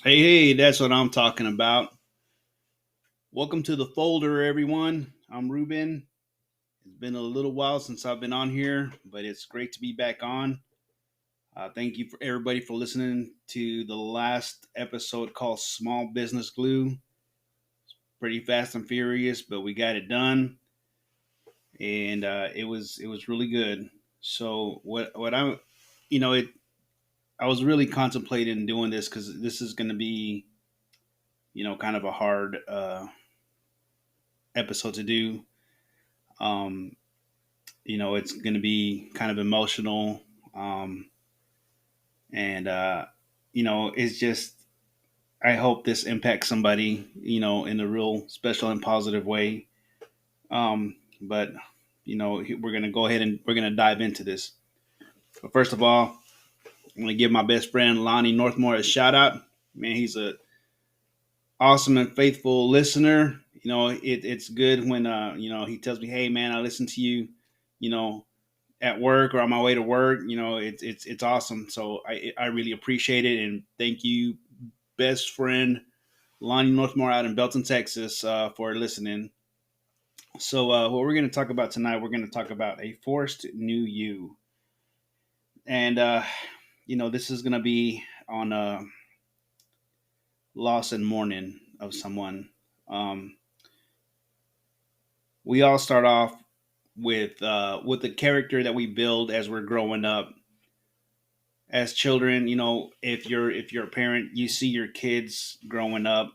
Hey, hey, that's what I'm talking about. Welcome to the folder, everyone. I'm Ruben. It's been a little while since I've been on here, but it's great to be back on. Thank you for everybody for listening to the last episode called Small Business Glue. Pretty fast and furious, but we got it done, and it was really good. So what I, you know, it I was really contemplating doing this because this is going to be kind of a hard episode to do. Um, it's going to be kind of emotional. Um, and, it's just, I hope this impacts somebody, in a real special and positive way. But, we're going to go ahead and we're going to dive into this. But first of all, I'm going to give my best friend Lonnie Northmore a shout out. Man, he's a awesome and faithful listener. It's good when, he tells me, hey, man, I listen to you, you know, at work or on my way to work. It's awesome. So I really appreciate it, and thank you, best friend Lonnie Northmore out in Belton, Texas, for listening. So what we're going to talk about tonight, we're going to talk about a forced new you, and this is going to be on loss and mourning of someone. Um, we all start off with the character that we build as we're growing up as children. If you're a parent, you see your kids growing up,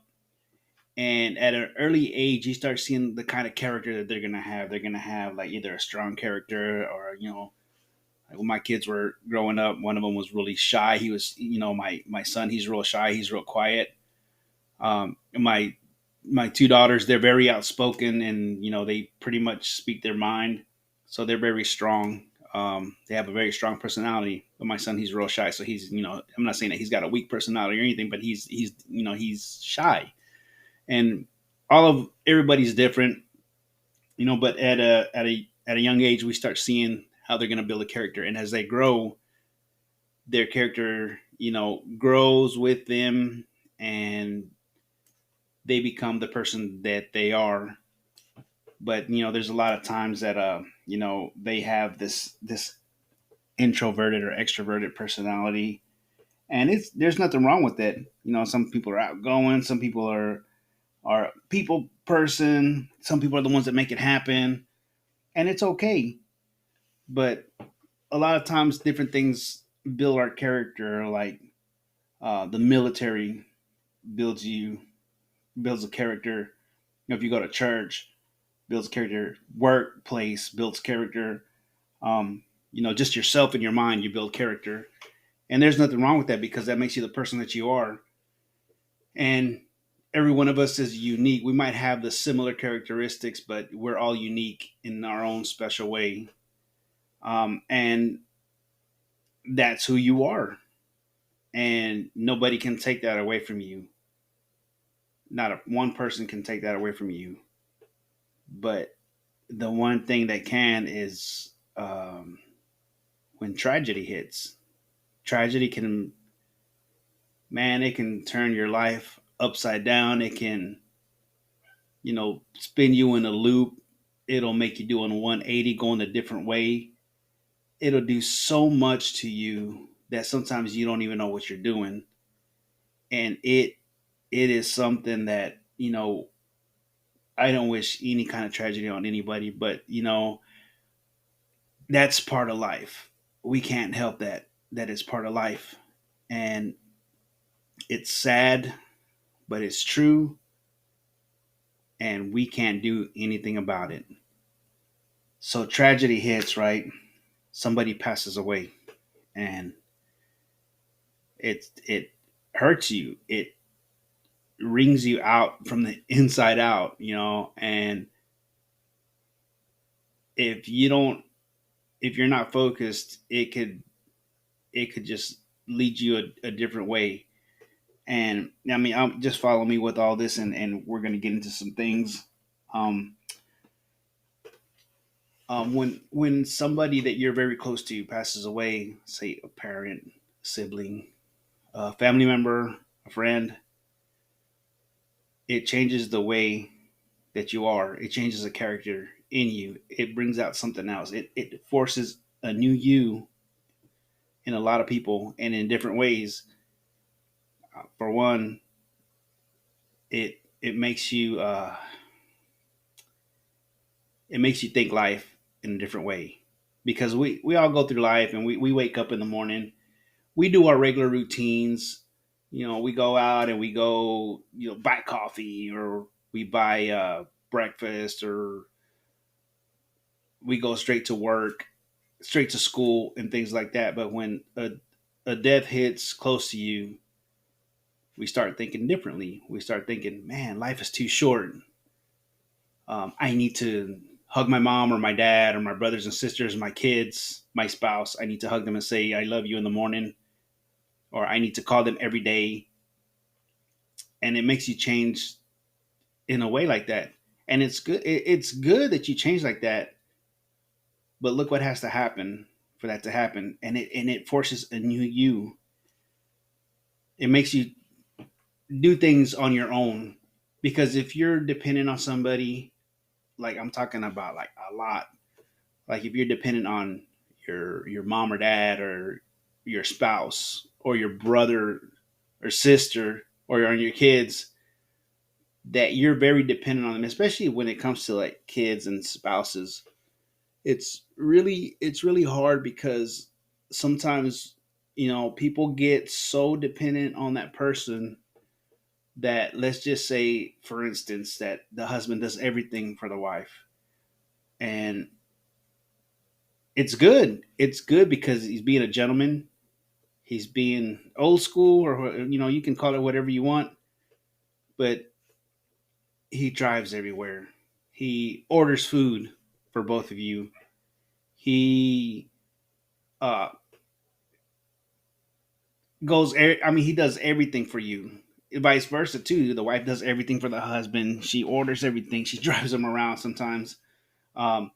and at an early age you start seeing the kind of character that they're going to have like either a strong character or like when my kids were growing up, one of them was really shy. He was, my son, he's real shy, he's real quiet. My two daughters, they're very outspoken, and they pretty much speak their mind, so they're very strong. They have a very strong personality. But my son, he's real shy, so he's, I'm not saying that he's got a weak personality or anything, but he's shy. And all of everybody's different, but at a young age we start seeing how they're going to build a character, and as they grow, their character grows with them, and they become the person that they are. But there's a lot of times that they have this introverted or extroverted personality, and it's there's nothing wrong with it. Some people are outgoing, some people are a people person, some people are the ones that make it happen, and it's okay. But a lot of times different things build our character, like the military builds you builds a character. If you go to church, builds character. Workplace builds character. Just yourself in your mind, you build character, and there's nothing wrong with that because that makes you the person that you are. And every one of us is unique. We might have the similar characteristics, but we're all unique in our own special way. And that's who you are, and nobody can take that away from you. One person can take that away from you. But the one thing that can is when tragedy hits. Tragedy can, man, it can turn your life upside down. It can, spin you in a loop. It'll make you do a 180, going a different way. It'll do so much to you that sometimes you don't even know what you're doing. And it is something that, I don't wish any kind of tragedy on anybody, but that's part of life. We can't help that. That is part of life. And it's sad, but it's true, and we can't do anything about it. So tragedy hits, right? Somebody passes away, and it hurts you. It wrings you out from the inside out, and if you don't if you're not focused, it could just lead you a different way. And I mean, just follow me with all this, and we're going to get into some things. Um, when somebody that you're very close to passes away, say a parent, sibling, a family member, a friend, it changes the way that you are. It changes the character in you. It brings out something else. It forces a new you in a lot of people and in different ways. For one, it makes you think life in a different way, because we all go through life, and we wake up in the morning, we do our regular routines. We go out and we go, buy coffee, or we buy breakfast, or we go straight to work, straight to school, and things like that. But when a death hits close to you, we start thinking differently. We start thinking, man, life is too short. I need to hug my mom or my dad or my brothers and sisters, my kids, my spouse. I need to hug them and say, I love you in the morning, or I need to call them every day. And it makes you change in a way like that. And it's good. It's good that you change like that. But look what has to happen for that to happen. And it forces a new you. It makes you do things on your own. Because if you're dependent on somebody, like I'm talking about like a lot, like if you're dependent on your mom or dad, or your spouse, or your brother or sister, or on your kids, that you're very dependent on them, especially when it comes to like kids and spouses. It's really hard, because sometimes people get so dependent on that person, that, let's just say, for instance, that the husband does everything for the wife. And it's good because he's being a gentleman. He's being old school, or you can call it whatever you want. But he drives everywhere. He orders food for both of you. He uh I mean, he does everything for you. Vice versa too. The wife does everything for the husband. She orders everything. She drives him around sometimes. Um,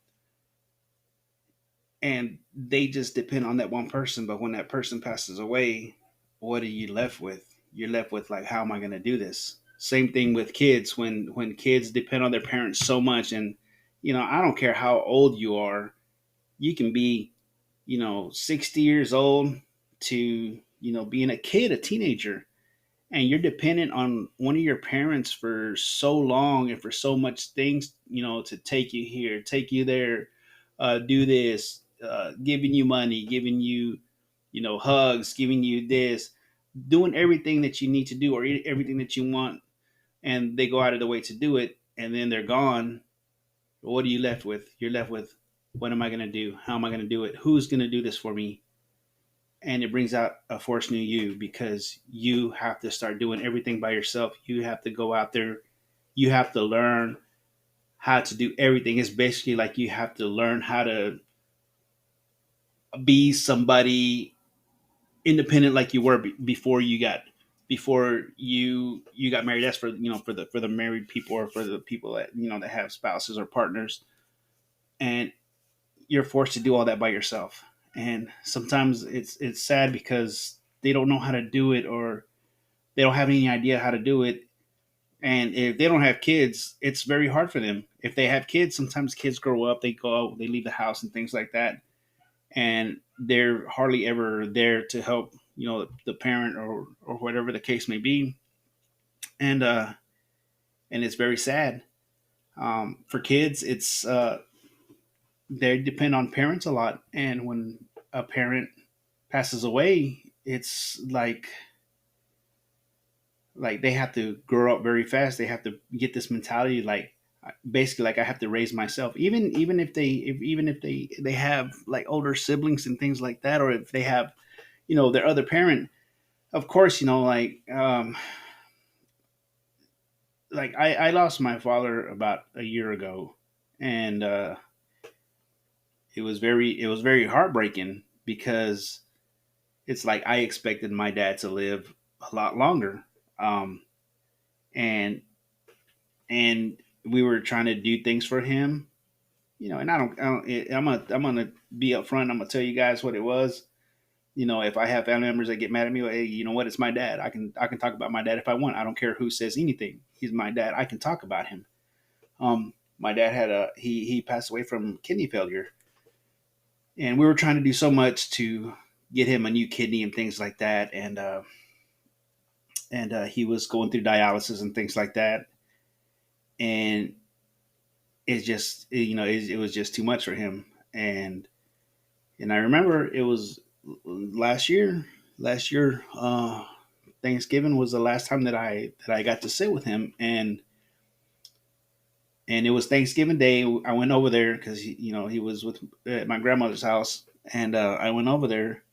and they just depend on that one person. But when that person passes away, what are you left with? You're left with, like, how am I going to do this? Same thing with kids. When kids depend on their parents so much, and I don't care how old you are. You can be 60 years old to being a kid, a teenager, and you're dependent on one of your parents for so long and for so much things, to take you here, take you there, do this, giving you money, giving you, hugs, giving you this, doing everything that you need to do, or everything that you want, and they go out of the way to do it, and then they're gone. What are you left with? You're left with, what am I going to do? How am I going to do it? Who's going to do this for me? And it brings out a force new you, because you have to start doing everything by yourself. You have to go out there. You have to learn how to do everything. It's basically like you have to learn how to be somebody independent, like you were before you got married. That's for the married people, or for the people that that have spouses or partners, and you're forced to do all that by yourself. And sometimes it's sad, because they don't know how to do it, or they don't have any idea how to do it. And if they don't have kids, it's very hard for them. If they have kids, sometimes kids grow up, they go out, they leave the house and things like that, and they're hardly ever there to help, the parent or whatever the case may be. And and it's very sad. For kids, it's they depend on parents a lot, and when a parent passes away, it's like they have to grow up very fast. They have to get this mentality, like basically like I have to raise myself. Even if they have like older siblings and things like that, or if they have their other parent. Of course, like I lost my father about a year ago, and it was very heartbreaking because it's like I expected my dad to live a lot longer. Um, and and we were trying to do things for him, and I'm gonna be upfront. I'm gonna tell you guys what it was. If I have family members that get mad at me, hey, you know what? It's my dad. I can talk about my dad if I want. I don't care who says anything. He's my dad. I can talk about him. My dad had he passed away from kidney failure, and we were trying to do so much to get him a new kidney and things like that, and he was going through dialysis and things like that, and it was just too much for him. And I remember it was last year. Last year, Thanksgiving was the last time that I got to sit with him, and it was Thanksgiving Day. I went over there because he was with at my grandmother's house, and I went over there,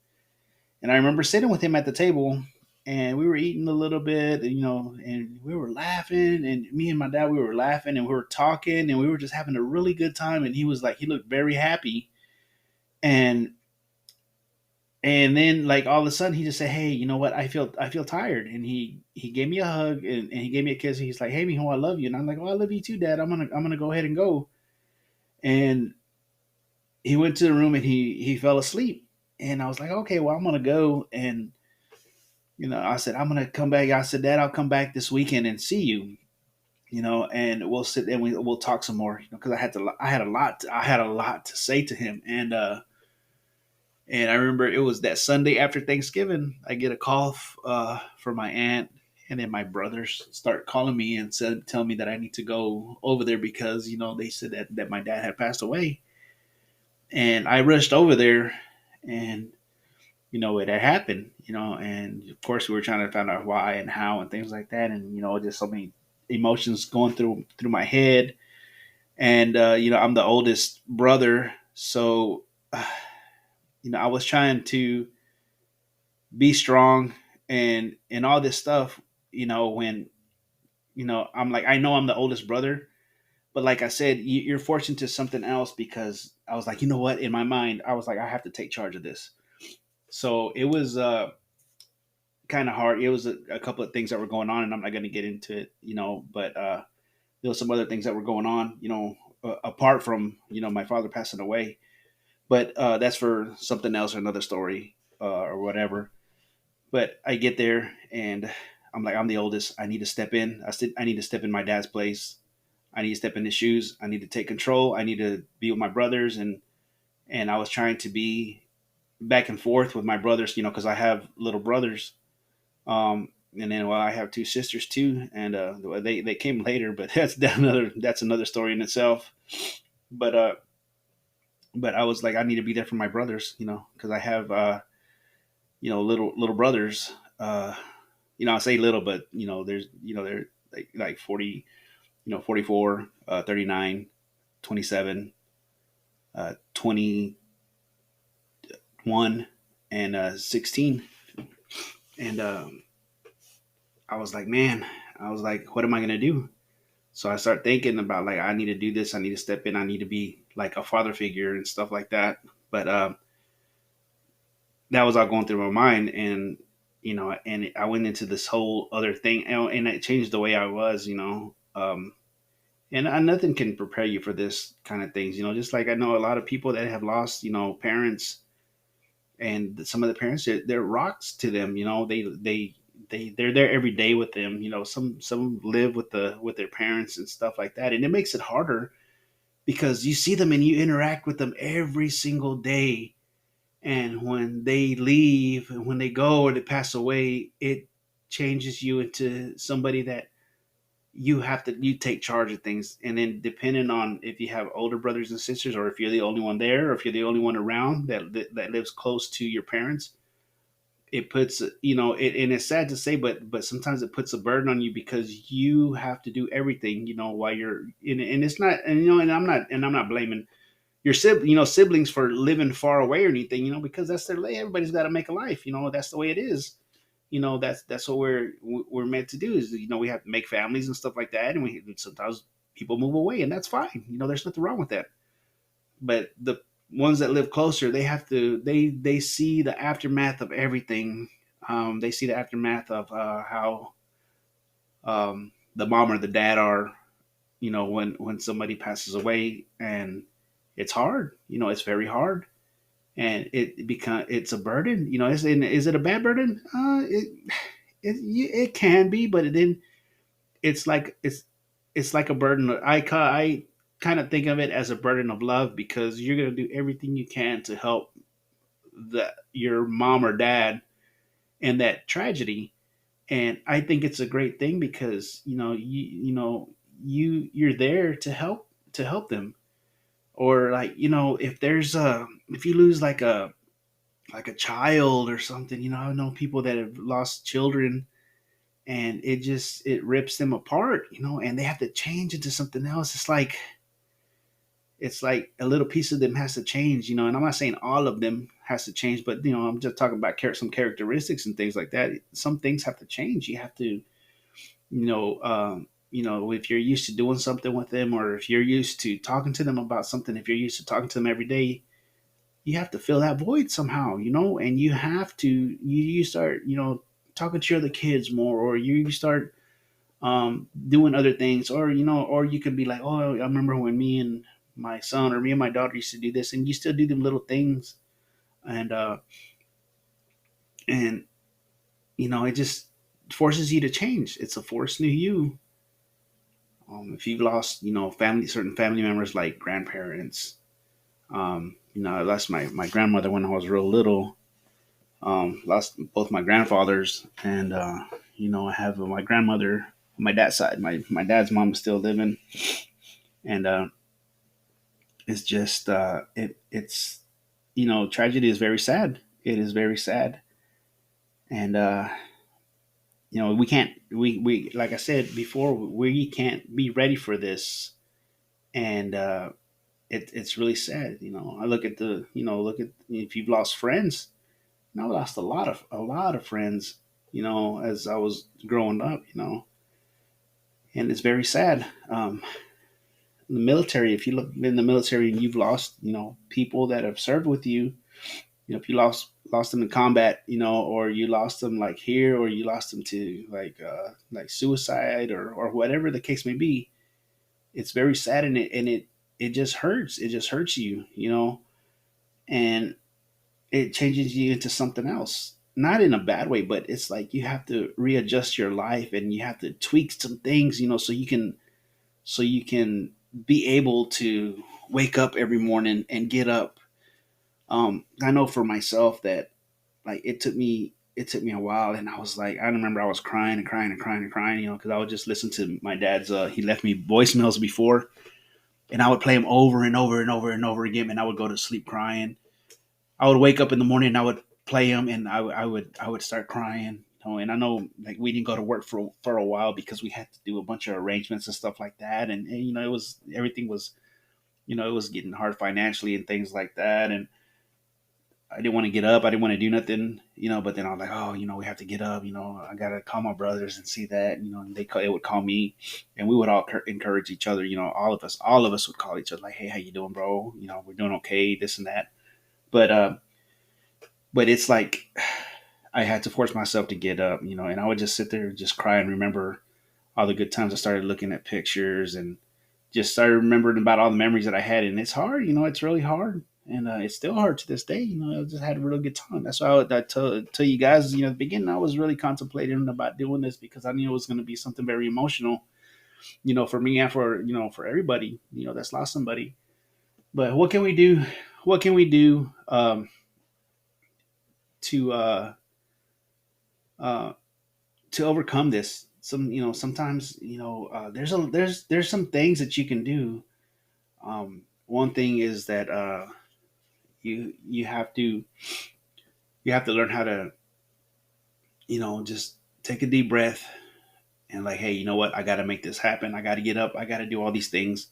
and I remember sitting with him at the table, and we were eating a little bit, and we were laughing, and me and my dad, we were laughing, and we were talking, and we were just having a really good time, and he looked very happy, and And then like all of a sudden he just said, "Hey, you know what? I feel tired." And he gave me a hug, and he gave me a kiss. He's like, "Hey, mijo, I love you." And I'm like, "Oh, I love you too, Dad. I'm gonna go ahead and go." And he went to the room and he fell asleep. And I was like, "Okay, well, I'm gonna go." And I said, "I'm gonna come back." I said, "Dad, I'll come back this weekend and see you." And we'll sit and we'll talk some more. Because I had a lot to say to him. And I remember it was that Sunday after Thanksgiving, I get a call from my aunt, and then my brothers start calling me and tell me that I need to go over there because they said that my dad had passed away, and I rushed over there, and it had happened, and of course we were trying to find out why and how and things like that, and just so many emotions going through my head, and I'm the oldest brother, so I was trying to be strong and all this stuff when I'm like, I know I'm the oldest brother, but like I said, you're forced into something else because I was like, you know what, in my mind I was like, I have to take charge of this. So it was kind of hard. It was a couple of things that were going on, and I'm not going to get into it, but there was some other things that were going on, apart from my father passing away, but that's for something else or another story, or whatever. But I get there and I'm like, I'm the oldest. I need to step in. I need to step in my dad's place. I need to step in his shoes. I need to take control. I need to be with my brothers, and I was trying to be back and forth with my brothers, because I have little brothers. And then I have two sisters too, and they came later, but that's another story in itself. But I was like, I need to be there for my brothers, because I have little brothers. I say little, but there's they're like 40, 44, 39, 27, 21, and 16. And I was like, man, I was like, what am I gonna do? So I start thinking about like, I need to do this. I need to step in. I need to be like a father figure and stuff like that. But that was all going through my mind, and I went into this whole other thing, and it changed the way I was, and nothing can prepare you for this kind of things, just like I know a lot of people that have lost, parents, and some of the parents, they're rocks to them, they're there every day with them. Some live with their parents and stuff like that, and it makes it harder because you see them and you interact with them every single day. And when they leave and when they go or they pass away, it changes you into somebody that you take charge of things. And then depending on if you have older brothers and sisters, or if you're the only one there, or if you're the only one around that lives close to your parents, it puts and it's sad to say, but sometimes it puts a burden on you because you have to do everything, while you're in. And it's not, and I'm not blaming your siblings for living far away or anything, because that's their life. Everybody's got to make a life, that's the way it is. That's what we're meant to do, is we have to make families and stuff like that, and we sometimes people move away, and that's fine. There's nothing wrong with that. But the ones that live closer, they have to they see the aftermath of everything. They see the aftermath of how the mom or the dad are, when somebody passes away. And it's hard. It's very hard, and it's a burden. Is it a bad burden? It can be, but then it's like it's like a burden. I kind of think of it as a burden of love, because you're gonna do everything you can to help your mom or dad in that tragedy. And I think it's a great thing, because you're there to help them. Or, like, if you lose like a child or something. I know people that have lost children, and it rips them apart, and they have to change into something else. It's like a little piece of them has to change, and I'm not saying all of them has to change, but I'm just talking about some characteristics and things like that. Some things have to change. You have to, if you're used to doing something with them, or if you're used to talking to them about something, if you're used to talking to them every day, you have to fill that void somehow, and you have to you start, talking to your other kids more, or you start doing other things, or you could be like, oh, I remember when me and my son or me and my daughter used to do this, and you still do them little things. And it just forces you to change. It's a forced new you. If you've lost, certain family members, like grandparents. I lost my grandmother when I was real little. Lost both my grandfathers, and I have my grandmother on my dad's side. My dad's mom is still living, and it's just it's tragedy is very sad. It is very sad, and we can't we like I said before, we can't be ready for this. And it's really sad. I look at look at, if you've lost friends. I lost a lot of friends, as I was growing up, and it's very sad. The military, if you look in the military and you've lost, people that have served with you, if you lost them in combat, or you lost them like here, or you lost them to like suicide, or whatever the case may be, it's very sad, and it just hurts. It just hurts you, and it changes you into something else. Not in a bad way, but it's like you have to readjust your life, and you have to tweak some things, so you can be able to wake up every morning and get up. I know for myself that, like, it took me a while, and I was like, I remember I was crying and crying and crying and crying, because I would just listen to my dad's. He left me voicemails before, and I would play them over and over and over and over again, and I would go to sleep crying. I would wake up in the morning and I would play them, and I would start crying. And I know, like, we didn't go to work for a while because we had to do a bunch of arrangements and stuff like that, and it was everything was, it was getting hard financially and things like that. And I didn't want to get up. I didn't want to do nothing, But then I was like, oh, we have to get up. I gotta call my brothers and see that, And they would call me, and we would all encourage each other. All of us would call each other like, hey, how you doing, bro? We're doing okay, this and that. But it's like I had to force myself to get up, and I would just sit there and just cry and remember all the good times. I started looking at pictures and just started remembering about all the memories that I had. And it's hard, it's really hard. and it's still hard to this day. I just had a really good time. That's why I tell you guys. At the beginning, I was really contemplating about doing this because I knew it was going to be something very emotional. For me and for everybody. That's lost somebody. But what can we do? What can we do to uh, to overcome this? Sometimes there's some things that you can do. One thing is that you have to learn how to just take a deep breath and like, hey, you know what? I got to make this happen. I got to get up. I got to do all these things,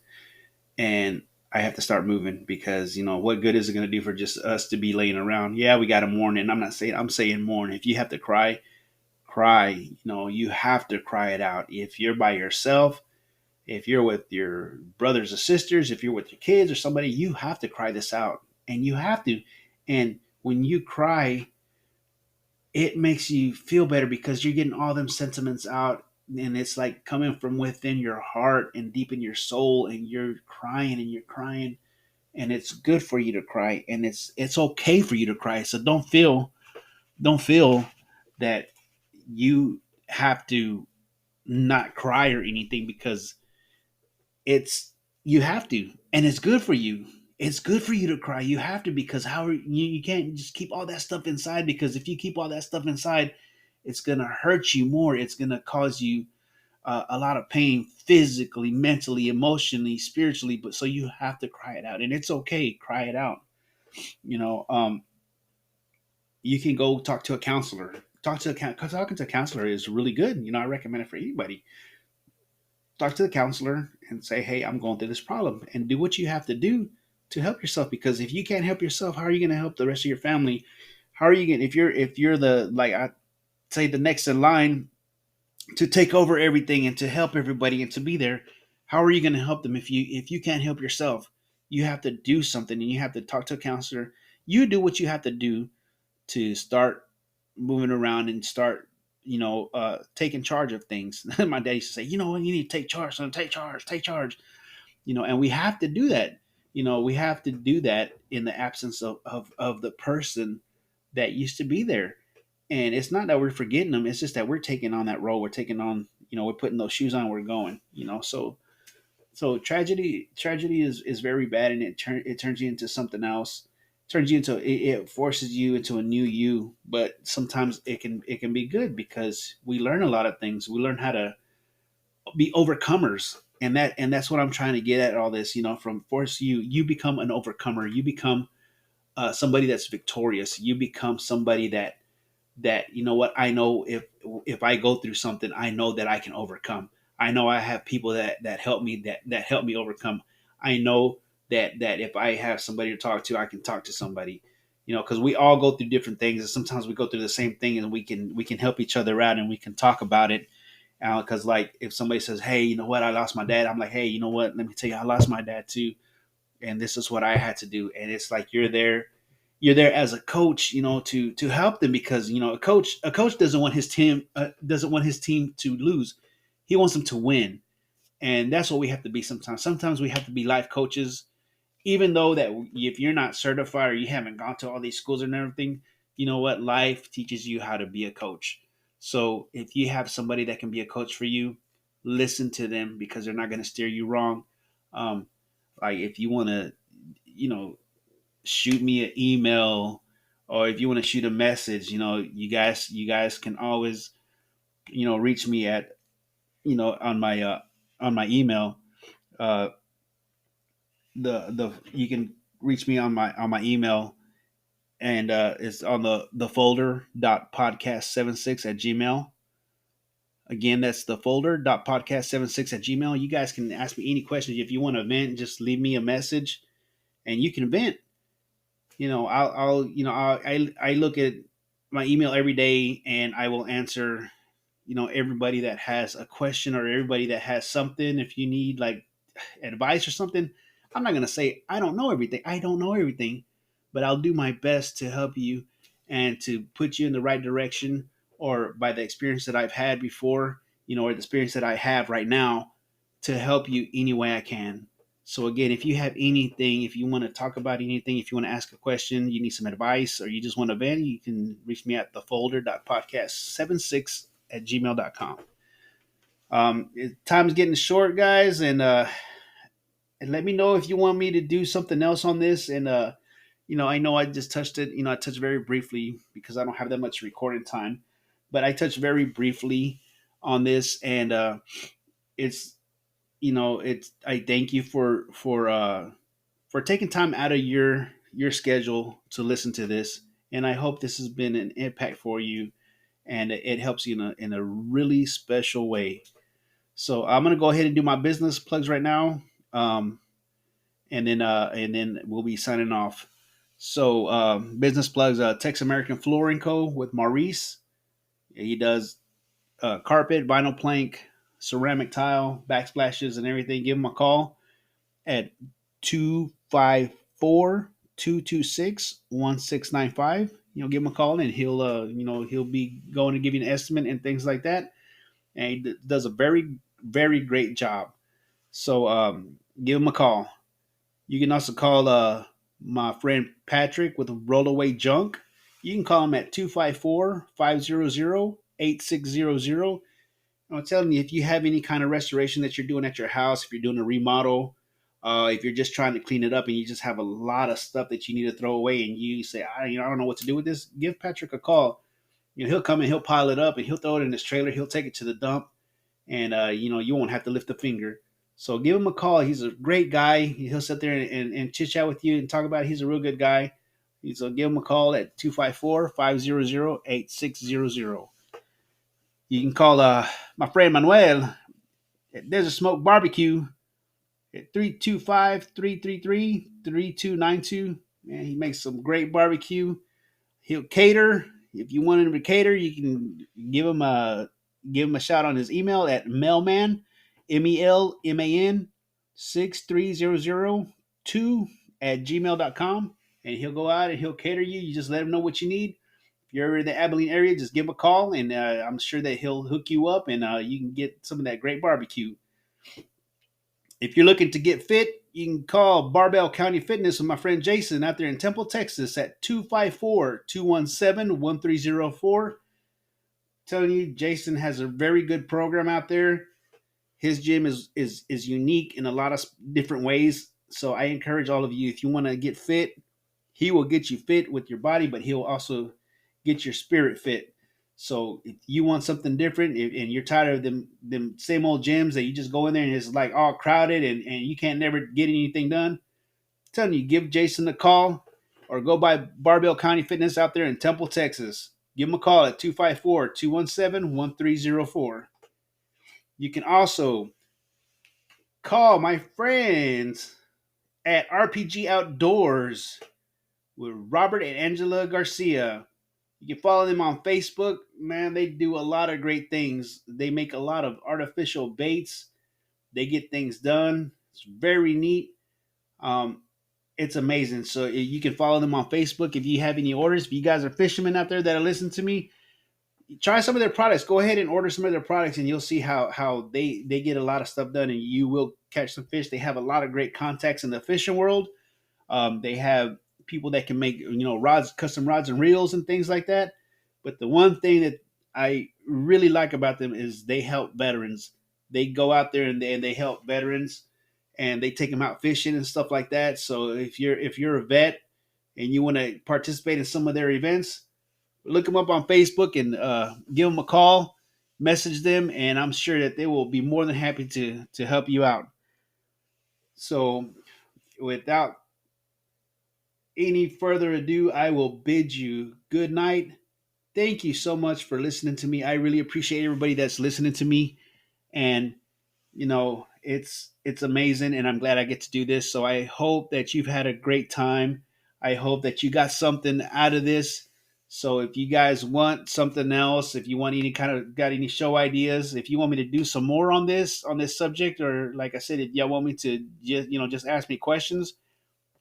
and I have to start moving because what good is it going to do for just us to be laying around? Yeah, we got to mourn, and I'm saying mourn. If you have to cry, cry. You have to cry it out. If you're by yourself, if you're with your brothers or sisters, if you're with your kids or somebody, you have to cry this out, and you have to. And when you cry, it makes you feel better because you're getting all them sentiments out, and it's like coming from within your heart and deep in your soul, and you're crying and you're crying, and it's good for you to cry, and it's okay for you to cry. So don't feel that you have to not cry or anything, because it's you have to, and it's good for you. It's good for you to cry. You have to, because you can't just keep all that stuff inside, because if you keep all that stuff inside, it's gonna hurt you more. It's gonna cause you a lot of pain, physically, mentally, emotionally, spiritually. But so you have to cry it out, and it's okay. Cry it out. You know, um, you can go talk to a counselor. Talking to a counselor is really good. I recommend it for anybody. Talk to the counselor and say, "Hey, I'm going through this problem," and do what you have to do to help yourself. Because if you can't help yourself, how are you going to help the rest of your family? How are you going? If you're the, like, I say, the next in line to take over everything and to help everybody and to be there, how are you going to help them if you can't help yourself? You have to do something, and you have to talk to a counselor. You do what you have to do to start moving around and start taking charge of things. My dad used to say, you need to take charge, son. Take charge. And we have to do that. We have to do that in the absence of the person that used to be there. And it's not that we're forgetting them, it's just that we're taking on that role. We're taking on, we're putting those shoes on, we're going. So tragedy is very bad, and it turns you into something else. Turns you into it forces you into a new you. But sometimes it can be good, because we learn a lot of things. We learn how to be overcomers, and that's what I'm trying to get at all this. From force you become an overcomer. You become somebody that's victorious. You become somebody that what, I know, if I go through something, I know that I can overcome. I know I have people that help me, that help me overcome. I know that if I have somebody to talk to, I can talk to somebody. Because we all go through different things, and sometimes we go through the same thing, and we can help each other out, and we can talk about it. Because, like, if somebody says, "Hey, you know what? I lost my dad," I'm like, "Hey, you know what? Let me tell you, I lost my dad too, and this is what I had to do." And it's like you're there as a coach, to help them, because a coach doesn't want his team to lose. He wants them to win, and that's what we have to be sometimes. Sometimes we have to be life coaches, even though that if you're not certified or you haven't gone to all these schools and everything. You know what? Life teaches you how to be a coach. So if you have somebody that can be a coach for you, listen to them, because they're not going to steer you wrong. Um, like, if you want to, you know, shoot me an email, or if you want to shoot a message, you guys can always reach me at on my email. uh the You can reach me on my email, and it's on the folder dot podcast 76 at gmail. Again, that's the folder dot podcast 76 at gmail. You guys can ask me any questions. If you want to vent, just leave me a message, and you can vent. I look at my email every day, and I will answer everybody that has a question, or everybody that has something. If you need, like, advice or something, I'm not going to say I don't know everything. I don't know everything, but I'll do my best to help you and to put you in the right direction, or by the experience that I've had before, or the experience that I have right now, to help you any way I can. So again, if you have anything, if you want to talk about anything, if you want to ask a question, you need some advice, or you just want to vent, you can reach me at thefolder.podcast76@gmail.com. Time's getting short, guys, and let me know if you want me to do something else on this. And I know I just touched it. I touched very briefly because I don't have that much recording time, but I touched very briefly on this, and it's it's I thank you for taking time out of your schedule to listen to this, and I hope this has been an impact for you, and it helps you in a really special way. So I'm gonna go ahead and do my business plugs right now, um, and then we'll be signing off. So business plugs: Tex American Flooring Co. with Maurice. He does carpet, vinyl plank, ceramic tile, backsplashes, and everything. Give him a call at 254-226-1695. Give him a call, and he'll be going to give you an estimate and things like that. And he does a very, very great job. So give him a call. You can also call my friend Patrick with Rollaway Junk. You can call him at 254-500-8600. I'm telling you, if you have any kind of restoration that you're doing at your house, if you're doing a remodel, if you're just trying to clean it up and you just have a lot of stuff that you need to throw away, and you say, I don't know what to do with this, give Patrick a call. He'll come and he'll pile it up and he'll throw it in his trailer. He'll take it to the dump, and you won't have to lift a finger. So give him a call. He's a great guy. He'll sit there and chit chat with you and talk about it. He's a real good guy. So give him a call at 254-500-8600. You can call my friend Manuel at Desert Smoke Barbecue at 325-333-3292. Man, he makes some great barbecue. He'll cater. If you want him to cater, you can give him a shout on his email at mailman, MELMAN 63002 at gmail.com, and he'll go out and he'll cater you. You just let him know what you need. If you're in the Abilene area, just give him a call, and I'm sure that he'll hook you up, and you can get some of that great barbecue. If you're looking to get fit, you can call Barbell County Fitness with my friend Jason out there in Temple, Texas at 254-217-1304. Telling you, Jason has a very good program out there. His gym is unique in a lot of different ways. So I encourage all of you, if you want to get fit, he will get you fit with your body, but he'll also get your spirit fit. So if you want something different, and you're tired of them same old gyms that you just go in there and it's like all crowded, and you can't never get anything done, I'm telling you, give Jason a call or go by Barbell County Fitness out there in Temple, Texas. Give him a call at 254-217-1304. You can also call my friends at RPG Outdoors with Robert and Angela Garcia. You can follow them on Facebook. Man, they do a lot of great things. They make a lot of artificial baits. They get things done. It's very neat. Um, it's amazing. So you can follow them on Facebook if you have any orders. If you guys are fishermen out there that are listening to me, try some of their products. Go ahead and order some of their products, and you'll see how they get a lot of stuff done, and you will catch some fish. They have a lot of great contacts in the fishing world. They have people that can make rods, custom rods and reels and things like that. But the one thing that I really like about them is they help veterans. They go out there and they help veterans, and they take them out fishing and stuff like that. So if you're a vet and you want to participate in some of their events, look them up on Facebook and give them a call, message them, and I'm sure that they will be more than happy to help you out. So without any further ado, I will bid you good night. Thank you so much for listening to me. I really appreciate everybody that's listening to me, and it's amazing, and I'm glad I get to do this. So I hope that you've had a great time. I hope that you got something out of this. So if you guys want something else, if you want any kind of got any show ideas, if you want me to do some more on this subject, or like I said, if y'all want me to just ask me questions,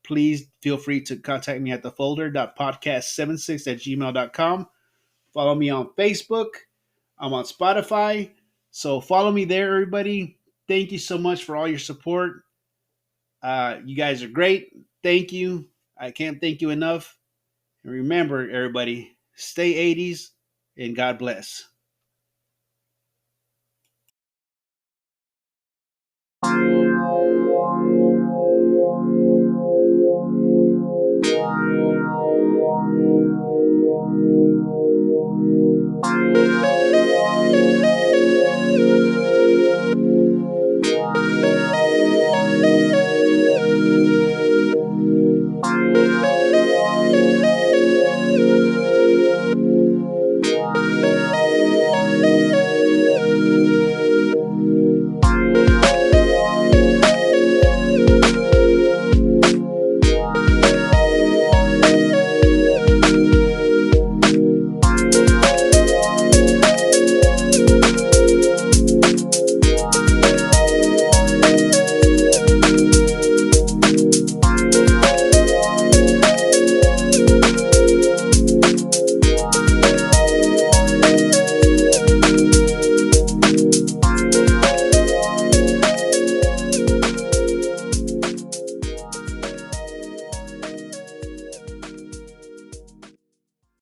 please feel free to contact me at thefolder.podcast76@gmail.com. Follow me on Facebook. I'm on Spotify. So follow me there, everybody. Thank you so much for all your support. You guys are great. Thank you. I can't thank you enough. And remember, everybody, stay 80s and God bless.